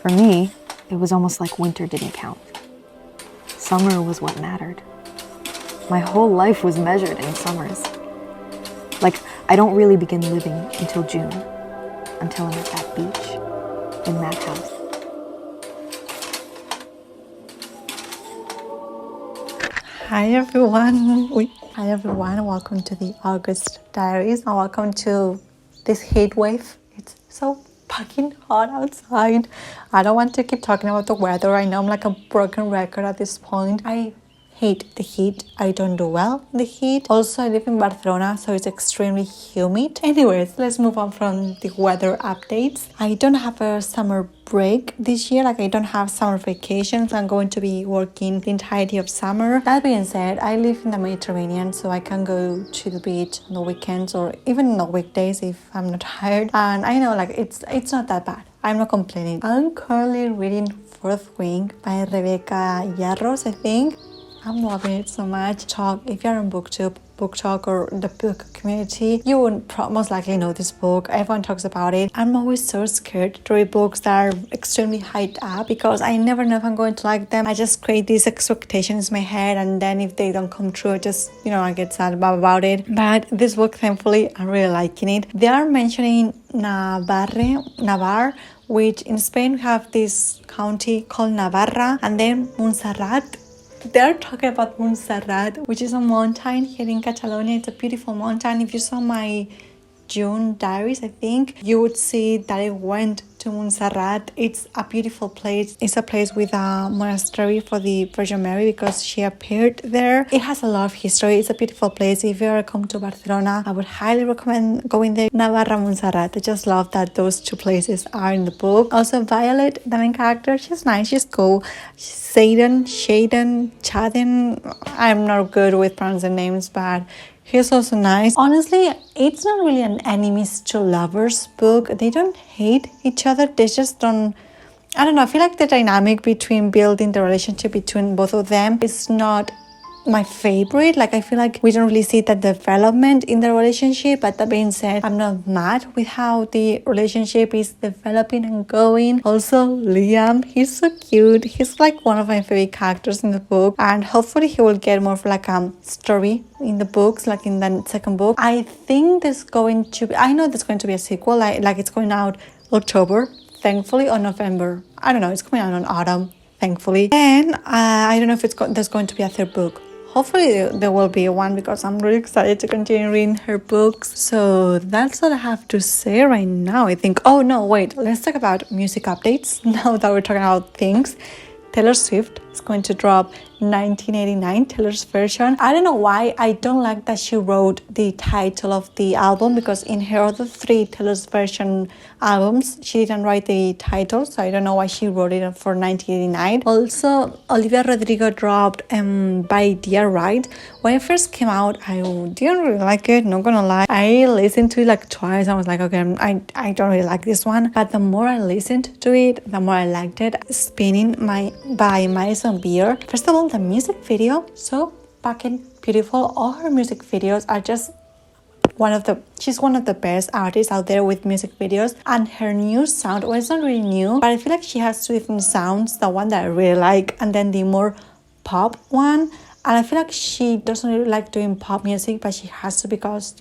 For me, it was almost like winter didn't count. Summer was what mattered. My whole life was measured in summers. Like, I don't really begin living until June, until I'm at that beach, in that house. Hi everyone, welcome to the August diaries and welcome to this heat wave. It's so fucking hot outside. I don't want to keep talking about the weather. I know I'm like a broken record at this point. I hate the heat. I don't do well in the heat. Also, I live in Barcelona, so it's extremely humid. Anyways, let's move on from the weather updates. I don't have a summer break this year. Like, I don't have summer vacations. I'm going to be working the entirety of summer. That being said, I live in the Mediterranean, so I can go to the beach on the weekends or even on the weekdays if I'm not tired. And I know, like, it's not that bad. I'm not complaining. I'm currently reading Fourth Wing by Rebecca Yarros, I think. I'm loving it so much. If you're on BookTube, Book Talk, or the book community, you would most likely know this book. Everyone talks about it. I'm always so scared to read books that are extremely hyped up because I never know if I'm going to like them. I just create these expectations in my head, and then if they don't come true, I get sad about it. But this book, thankfully, I'm really liking it. They are mentioning Navarre, which in Spain we have this county called Navarra, and then Montserrat. They're talking about Montserrat, which is a mountain here in Catalonia. It's a beautiful mountain. If you saw my June diaries, I think, you would see that I went to Montserrat. It's a beautiful place. It's a place with a monastery for the Virgin Mary because she appeared there. It has a lot of history. It's a beautiful place. If you ever come to Barcelona, I would highly recommend going there. Navarra, Montserrat. I just love that those two places are in the book. Also, Violet, the main character, she's nice. She's cool. Shaden, I'm not good with pronouncing names, but he's also nice. Honestly, it's not really an enemies to lovers book. They don't hate each other. They just don't, I don't know. I feel like the dynamic between building the relationship between both of them is not my favorite. Like, I feel like we don't really see that development in the relationship. But that being said, I'm not mad with how the relationship is developing and going. Also, Liam, he's so cute. He's like one of my favorite characters in the book, and hopefully he will get more of like a story in the books, like in the second book. I think I know there's going to be a sequel, like it's going out October, thankfully, or November. I don't know, it's coming out in autumn, thankfully. And I don't know if there's going to be a third book. Hopefully there will be one because I'm really excited to continue reading her books. So that's all I have to say right now, I think. Oh no, wait, let's talk about music updates now that we're talking about things. Taylor Swift is going to drop 1989, Taylor's version. I don't know why. I don't like that she wrote the title of the album because in her other three Taylor's version albums, she didn't write the title, so I don't know why she wrote it for 1989. Also, Olivia Rodrigo dropped By Dear Right. When it first came out, I didn't really like it, not gonna lie. I listened to it like twice. I was like, okay, I don't really like this one. But the more I listened to it, the more I liked it. Spinning by Madison Beer. First of all, the music video, so fucking beautiful. All her music videos are just she's one of the best artists out there with music videos. And her new sound, well, it's not really new, but I feel like she has two different sounds. The one that I really like, and then the more pop one. And I feel like she doesn't really like doing pop music, but she has to because,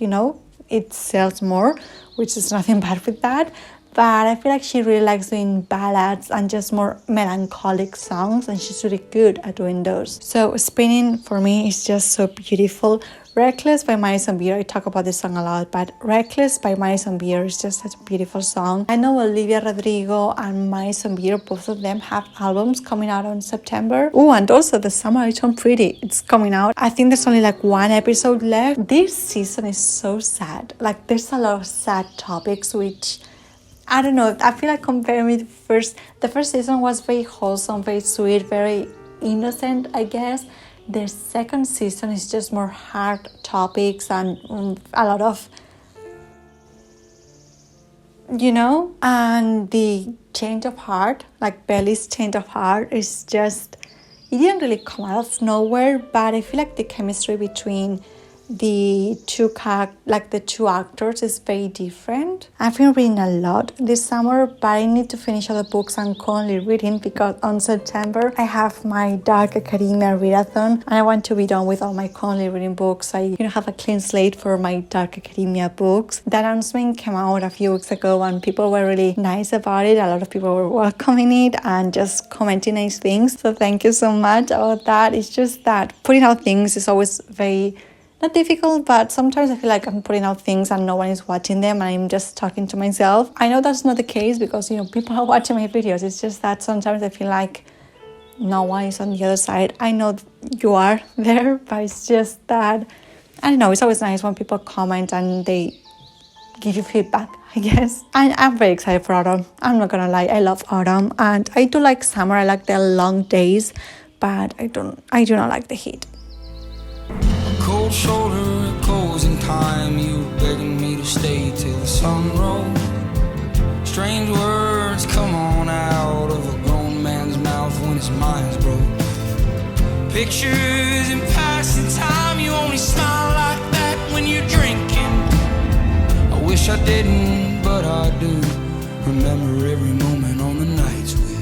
it sells more, which is nothing bad with that. But I feel like she really likes doing ballads and just more melancholic songs, and she's really good at doing those. So Spinning for me is just so beautiful. Reckless by Madison Beer, I talk about this song a lot, but Reckless by Madison Beer is just such a beautiful song. I know Olivia Rodrigo and Madison Beer, both of them have albums coming out in September. Oh, and also The Summer I Turned Pretty, it's coming out. I think there's only like one episode left. This season is so sad. Like, there's a lot of sad topics, which I don't know, I feel like comparing with the first season was very wholesome, very sweet, very innocent, I guess. The second season is just more hard topics and a lot of, and the change of heart, like Belly's change of heart it didn't really come out of nowhere, but I feel like the chemistry between the two actors is very different. I've been reading a lot this summer, but I need to finish all the books I'm currently reading because on September I have my Dark Academia readathon and I want to be done with all my currently reading books. I have a clean slate for my Dark Academia books. The announcement came out a few weeks ago and people were really nice about it. A lot of people were welcoming it and just commenting nice things. So thank you so much about that. It's just that putting out things is always very not difficult, but sometimes I feel like I'm putting out things and no one is watching them and I'm just talking to myself. I know that's not the case because, people are watching my videos. It's just that sometimes I feel like no one is on the other side. I know you are there, but it's just that, I don't know, it's always nice when people comment and they give you feedback, I guess. And I'm very excited for autumn. I'm not gonna lie, I love autumn and I do like summer. I like the long days, but I do not like the heat. Cold shoulder echoes in time, you begging me to stay till the sun rose. Strange words come on out of a grown man's mouth when his mind's broke. Pictures in passing time, you only smile like that when you're drinking. I wish I didn't, but I do remember every moment on the nights we